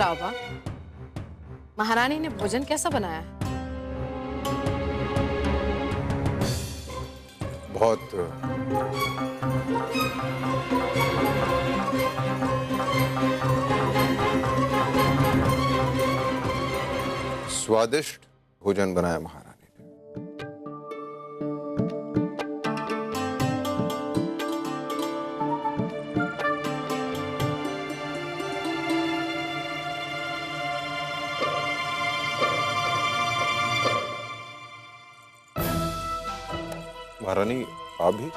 रावा, महारानी ने भोजन कैसा बनाया है? बहुत स्वादिष्ट भोजन बनाया महारानी ने। महारानी आप भी?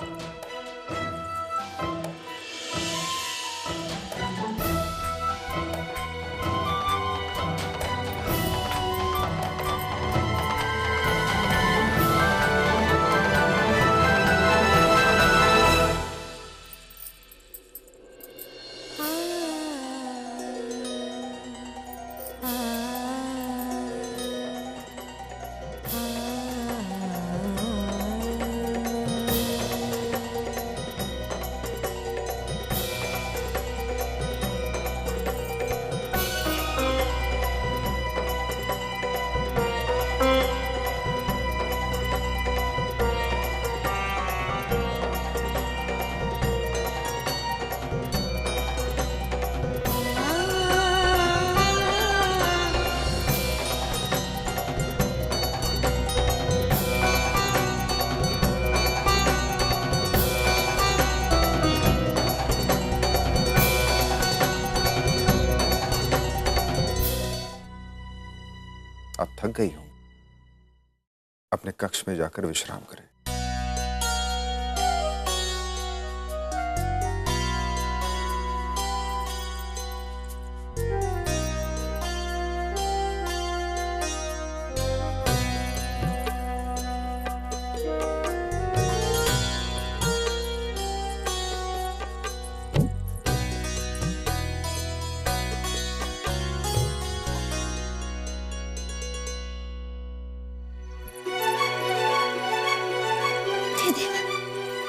आप थक गई हो, अपने कक्ष में जाकर विश्राम करें।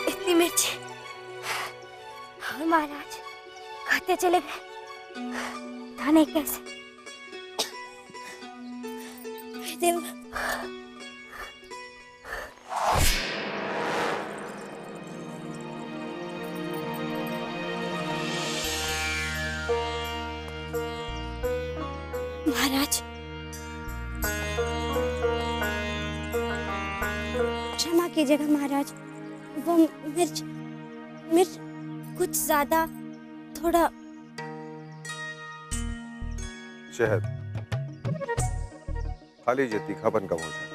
इतनी मिर्ची महाराज खाते चले गए, था नहीं कैसे। देव महाराज, क्षमा कीजिएगा महाराज, वो मिर्च कुछ ज्यादा, थोड़ा शहद खा लीजिए, तीखापन कम हो जाए।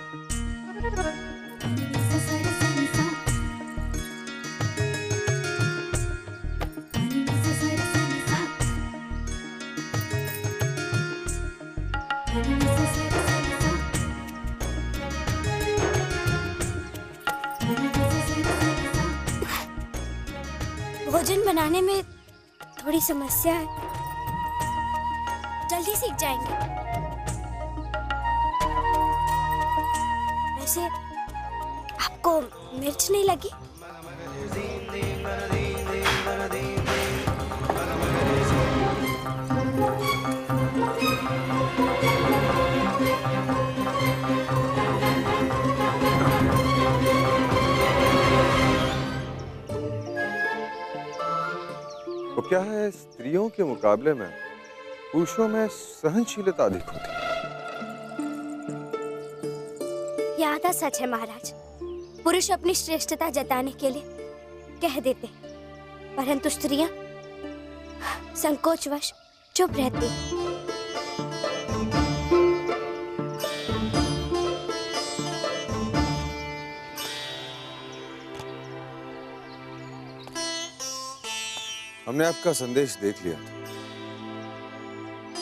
भोजन बनाने में थोड़ी समस्या है, जल्दी सीख जाएंगे। वैसे आपको मिर्च नहीं लगी? तो क्या है, स्त्रियों के मुकाबले में पुरुषों में सहनशीलता अधिक होती है। यह आधा सच है महाराज, पुरुष अपनी श्रेष्ठता जताने के लिए कह देते हैं, परंतु स्त्रियां संकोचवश चुप रहती हैं। हमने आपका संदेश देख लिया,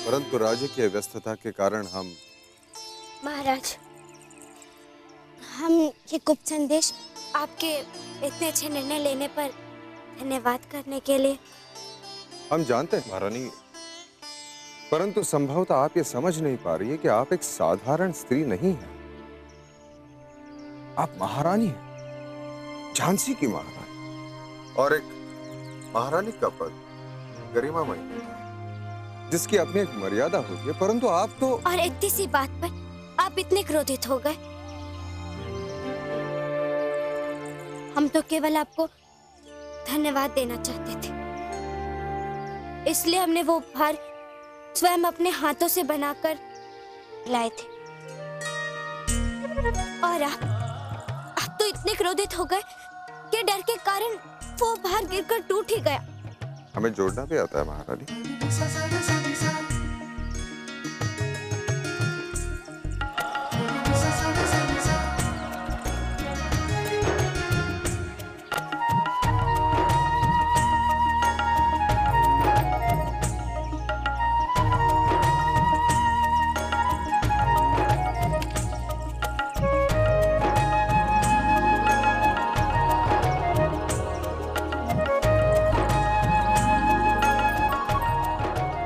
परंतु राज्य की व्यस्तता के कारण हम महाराज, हम ये गुप्त संदेश आपके इतने अच्छे निर्णय लेने पर धन्यवाद करने के लिए। हम जानते हैं महारानी, परंतु संभवतः आप ये समझ नहीं पा रही है कि आप एक साधारण स्त्री नहीं हैं। आप महारानी हैं, झांसी की महारानी, और एक महारानी का पद गरिमामय है। जिसकी अपनी एक मर्यादा होती है, परंतु आप तो और इतनी सी बात पर आप इतने क्रोधित हो गए। हम तो केवल आपको धन्यवाद देना चाहते थे, इसलिए हमने वो उपहार स्वयं अपने हाथों से बनाकर लाए थे। और आप तो इतने क्रोधित हो गए कि डर के कारण वो उपहार गिरकर टूट ही गया। हमें जोड़ना भी आता है महारानी।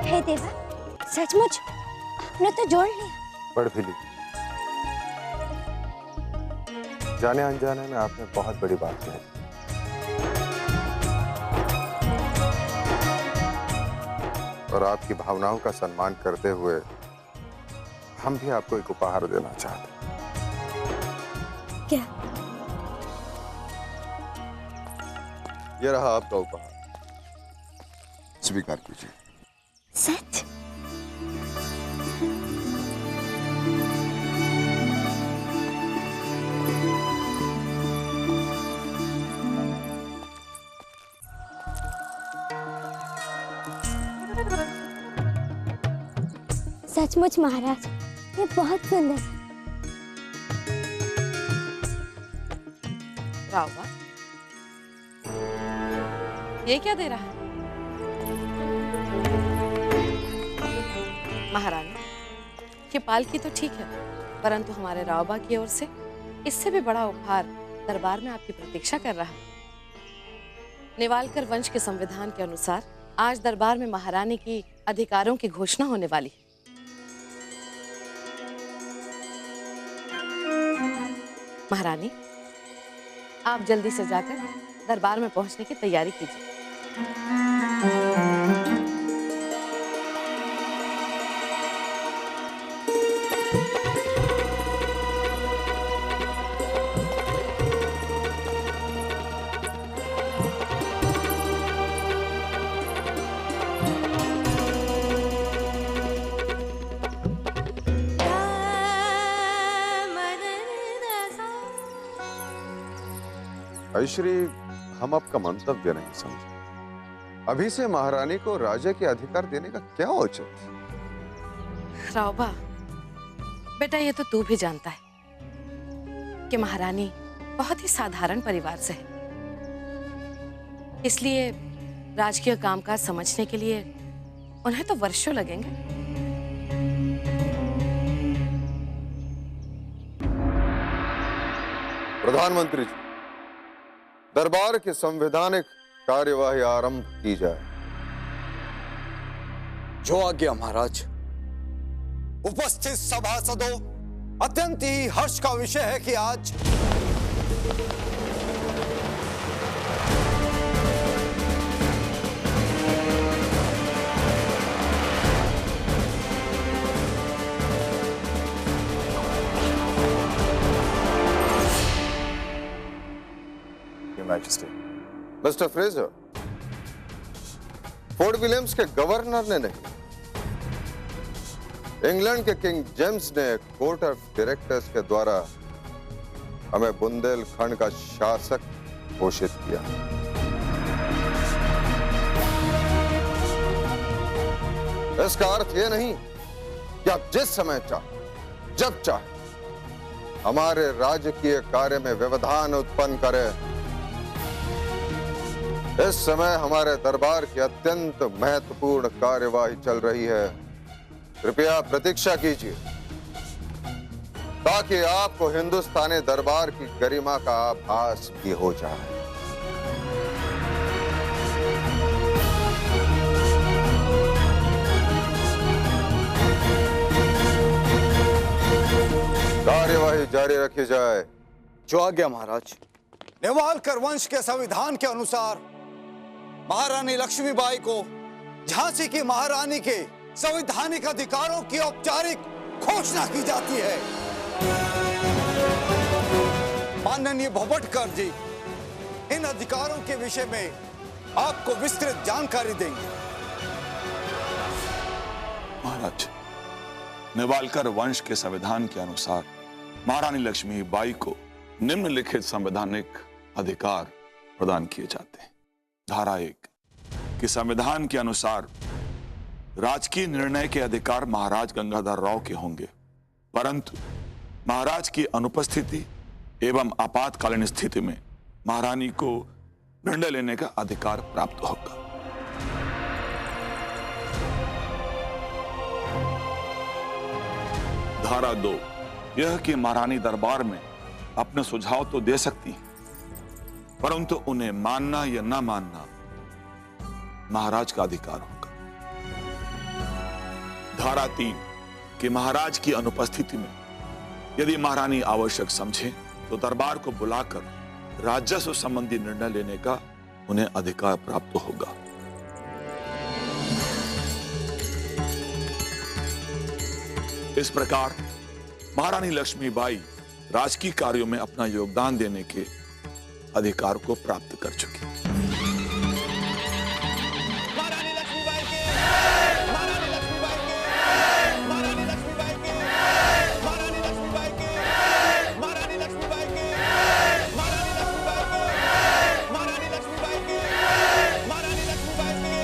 हे देवा, सचमुच आपने तो जोड़ लिया। पढ़ भी ली। जाने अनजाने में आपने बहुत बड़ी बात कही। और आपकी भावनाओं का सम्मान करते हुए हम भी आपको एक उपहार देना चाहते हैं। क्या? ये रहा आपका उपहार, स्वीकार कीजिए। सच? सचमुच महाराज, ये बहुत सुंदर है। रावबा, ये क्या दे रहा है? महारानी, ये पालकी तो ठीक है, परंतु हमारे रावबा की ओर से इससे भी बड़ा उपहार दरबार में आपकी प्रतीक्षा कर रहा है। नेवालकर वंश के संविधान के अनुसार आज दरबार में महारानी की अधिकारों की घोषणा होने वाली है। महारानी, आप जल्दी से जाकर दरबार में पहुंचने की तैयारी कीजिए। श्री, हम आपका मंतव्य नहीं समझे। अभी से महारानी को राजा के अधिकार देने का क्या औचित्य? रावबा, बेटा ये तो तू भी जानता है कि महारानी बहुत ही साधारण परिवार से है, इसलिए राजकीय कामकाज समझने के लिए उन्हें तो वर्षों लगेंगे। प्रधानमंत्री जी, दरबार की संवैधानिक कार्यवाही आरंभ की जाए। जो आज्ञा महाराज। उपस्थित सभासदों, अत्यंत ही हर्ष का विषय है कि आज मिस्टर फ्रेजर, फोर्ट विलियम्स के गवर्नर ने नहीं, इंग्लैंड के किंग जेम्स ने कोर्ट ऑफ डायरेक्टर्स के द्वारा हमें बुंदेलखंड का शासक घोषित किया। इसका अर्थ यह नहीं कि आप जिस समय चाहे, जब चाहे हमारे राजकीय कार्य में व्यवधान उत्पन्न करें। इस समय हमारे दरबार की अत्यंत महत्वपूर्ण कार्यवाही चल रही है। कृपया प्रतीक्षा कीजिए ताकि आपको हिंदुस्तानी दरबार की गरिमा का आभास भी हो जाए। कार्यवाही जारी रखी जाए। जो आज्ञा महाराज। नेवालकर वंश के संविधान के अनुसार महारानी लक्ष्मीबाई को झांसी की महारानी के संवैधानिक अधिकारों की औपचारिक घोषणा की जाती है। माननीय भोपटकर जी इन अधिकारों के विषय में आपको विस्तृत जानकारी देंगे। महाराज, नेवालकर वंश के संविधान के अनुसार महारानी लक्ष्मीबाई को निम्नलिखित संवैधानिक अधिकार प्रदान किए जाते हैं। धारा 1 कि संविधान के अनुसार राजकीय निर्णय के अधिकार महाराज गंगाधर राव के होंगे, परंतु महाराज की अनुपस्थिति एवं आपातकालीन स्थिति में महारानी को निर्णय लेने का अधिकार प्राप्त होगा। धारा 2 यह कि महारानी दरबार में अपने सुझाव तो दे सकती हैं, परंतु उन्हें मानना या न मानना महाराज का अधिकार होगा। धारा 3 कि महाराज की अनुपस्थिति में यदि महारानी आवश्यक समझे तो दरबार को बुलाकर राजस्व संबंधी निर्णय लेने का उन्हें अधिकार प्राप्त होगा। इस प्रकार महारानी लक्ष्मीबाई राजकीय कार्यों में अपना योगदान देने के अधिकार को प्राप्त कर चुकी। महारानी लक्ष्मीबाई के, महारानी लक्ष्मीबाई के, महारानी लक्ष्मीबाई के, महारानी लक्ष्मीबाई के, महारानी लक्ष्मीबाई के, महारानी लक्ष्मीबाई के, महारानी लक्ष्मीबाई के, महारानी लक्ष्मीबाई के।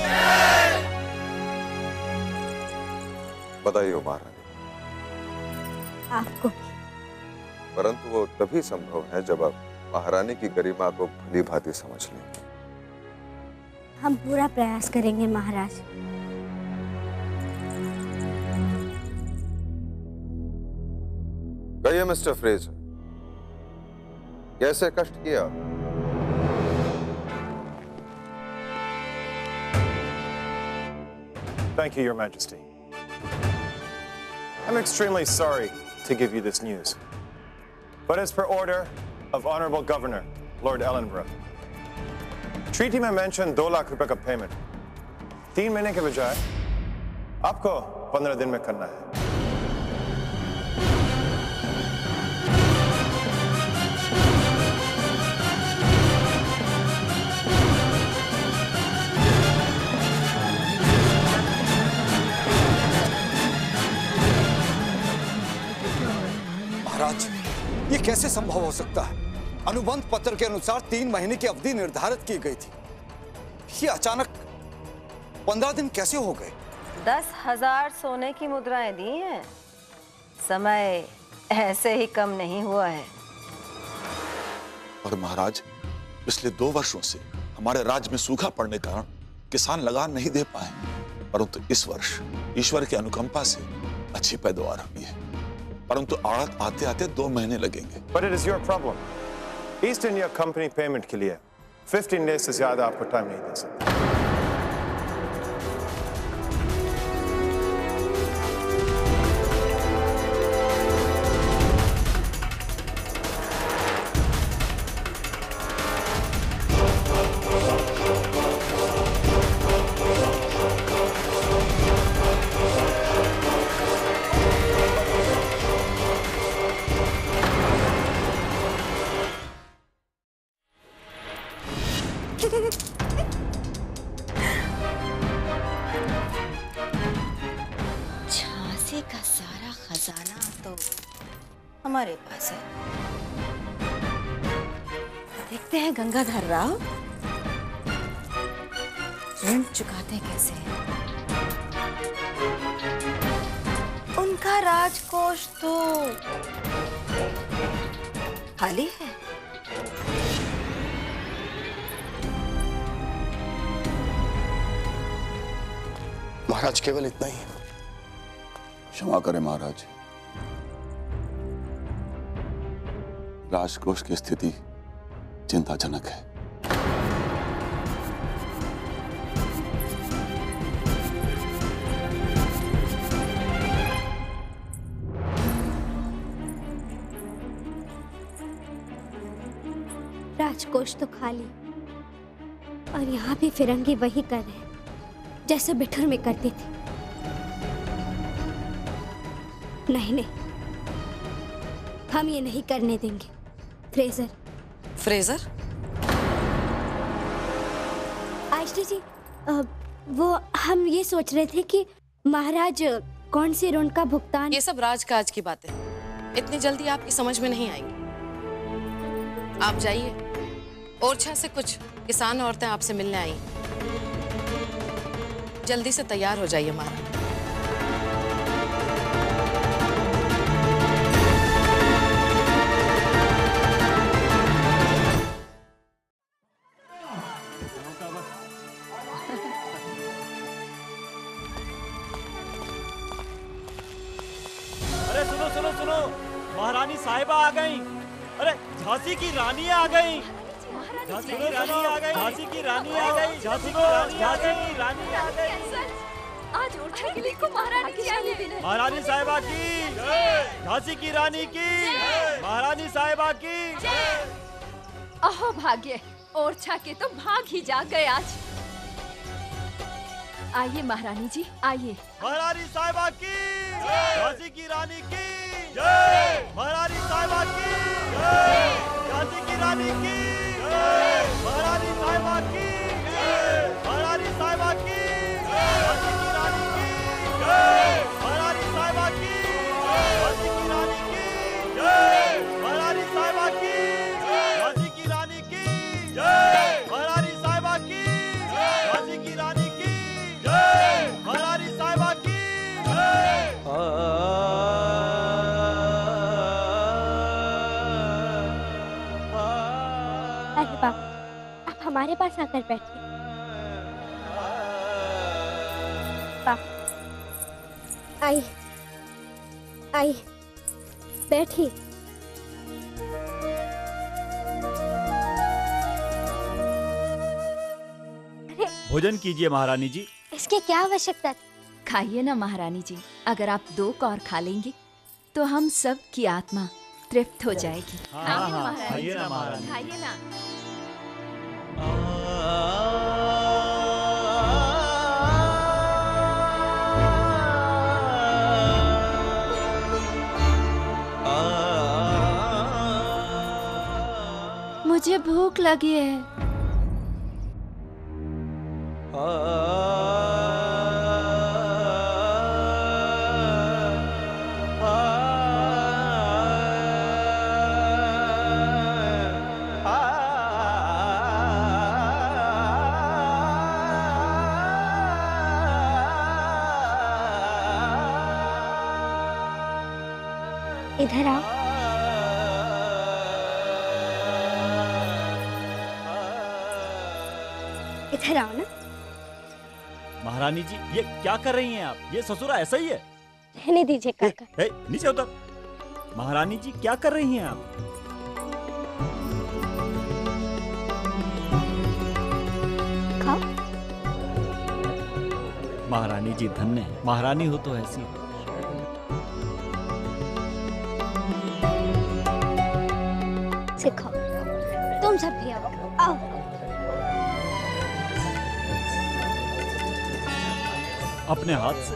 बताइए महारानी। आपको परंतु वो तभी संभव है जब आप महारानी की गरिमा को भली भांति समझ लें। हम पूरा प्रयास करेंगे महाराज। कहिए मिस्टर फ्रेजर, कैसे कष्ट किया? Thank you, Your Majesty. I'm extremely sorry to give you this news, but as per order of Honorable Governor Lord Ellenborough, treaty में mention 2 लाख रुपए का पेमेंट 3 महीने के बजाय आपको 15 दिन में करना है। महाराज, ये कैसे संभव हो सकता है? अनुबंध पत्र के अनुसार 3 महीने की अवधि निर्धारित की गई थी। ये अचानक 15 दिन कैसे हो गए? 10,000 सोने की मुद्राएं दी हैं। समय ऐसे ही कम नहीं हुआ है। और महाराज, पिछले 2 वर्षों से हमारे राज्य में सूखा पड़ने के कारण किसान लगान नहीं दे पाए, परंतु इस वर्ष ईश्वर की अनुकंपा से अच्छी पैदावार हुई है, परंतु आड़त आते आते 2 महीने लगेंगे। But it is your problem. East India company payment के लिए 15 डेज से ज्यादा आपको टाइम नहीं दे सकता। झांसी का सारा खजाना तो हमारे पास है। देखते हैं गंगाधर राव ऋण चुकाते कैसे हैं। उनका राजकोष तो खाली है। महाराज, केवल इतना ही। क्षमा करें महाराज, राजकोष की स्थिति चिंताजनक है। राजकोष तो खाली, और यहाँ भी फिरंगी वही कर रहे हैं जैसे बिठूर में करती थी। नहीं नहीं, हम ये नहीं करने देंगे। फ्रेजर। फ्रेजर? आयशा जी, वो हम ये सोच रहे थे कि महाराज कौन से ऋण का भुगतान। ये सब राजकाज की बातें इतनी जल्दी आपकी समझ में नहीं आएंगी। आप जाइए, ओरछा से कुछ किसान औरतें आपसे मिलने आई। जल्दी से तैयार हो जाइए महाराज। अरे सुनो सुनो सुनो, महारानी साहिबा आ गई। अरे झांसी की रानी आ गई। झांसी की रानी आ गई। झांसी की रानी आ गई। झांसी की रानी आ गई। आज ओरछा के लिए को महारानी की आई है। महारानी साहिबा की जय। झांसी की रानी की महारानी साहिबा की जय। अहो भाग्य, ओरछा के तो भाग ही जाग गए आज। आइए महारानी जी, आइए। महारानी साहिबा की झांसी की रानी की जय। महारानी साहिबा की जय। झांसी की रानी की जय। महारानी साहिबा की जय। महारानी साहिबा की झांसी की रानी की जय। महारानी साहिबा की झांसी की रानी की जय। महारानी साहिबा की झांसी की रानी की जय। महारानी साहिबा की झांसी की रानी की जय। महारानी साहिबा की जय। अरे बाप, आप हमारे पास आकर बैठिए। बाप, आइए आइए, बैठिए। भोजन कीजिए महारानी जी। इसकी क्या आवश्यकता थी? खाइए ना महारानी जी, अगर आप 2 कौर खा लेंगे तो हम सब की आत्मा तृप्त हो जाएगी। खाइए ना महारानी खाइए ना जी, महारानी। खाइए ना। मुझे भूख लगी है। इधर आओ। इधर आओ ना। महारानी जी, ये क्या कर रही हैं आप? ये ससुरा ऐसा ही है। रहने दीजिए काका। नीचे उतर। महारानी जी, क्या कर रही हैं आप? खाओ। महारानी जी धन्य है, महारानी हो तो ऐसी। सिखाओ। तुम सब भी आओ। आओ। अपने हाथ से।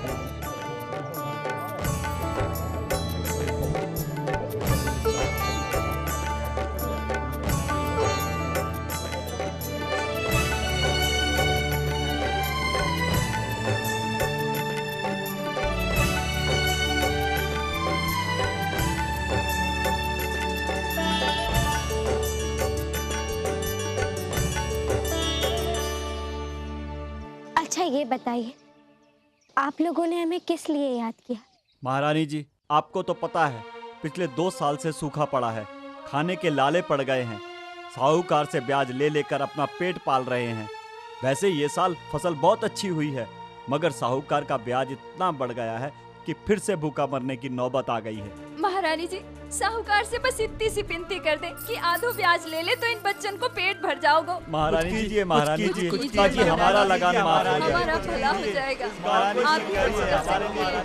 अच्छा ये बताइए, आप लोगों ने हमें किस लिए याद किया? महारानी जी, आपको तो पता है पिछले 2 साल से सूखा पड़ा है, खाने के लाले पड़ गए हैं, साहूकार से ब्याज ले लेकर अपना पेट पाल रहे हैं। वैसे ये साल फसल बहुत अच्छी हुई है, मगर साहूकार का ब्याज इतना बढ़ गया है कि फिर से भूखा मरने की नौबत आ गई है। महारानी जी, साहूकार से बस इतनी सी विनती कर दे कि आधो ब्याज ले ले तो इन बच्चन को पेट भर जाओगे। महारानी जी, महारानी जी, ताकि हमारा लगान माफ हो जाए। हमारा भला हो जाएगा। आप कुछ कर सकती हैं।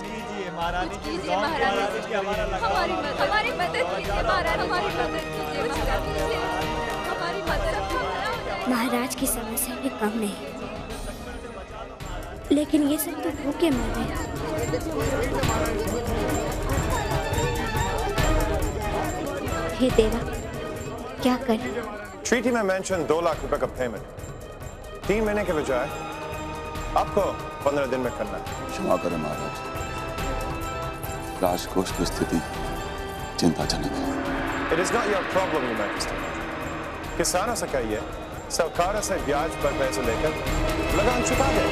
कुछ कीजिए महारानी जी, हमारी मदद कीजिए महारानी, हमारी मदद कीजिए महारानी, हमारी मदद। महाराज की समस्या भी कम नहीं, लेकिन ये सब तो भूखे मर गए। हे देवा, क्या करें? ट्रीटी में मेंशन 2 लाख रुपए का पेमेंट 3 महीने के बजाय आपको 15 दिन में करना है। क्षमा करें महाराज, राजकोष की स्थिति चिंताजनक है। It is not your problem, Your Majesty. किसानों से कहिए, साहूकारों से ब्याज पर पैसे लेकर लगान चुका दे।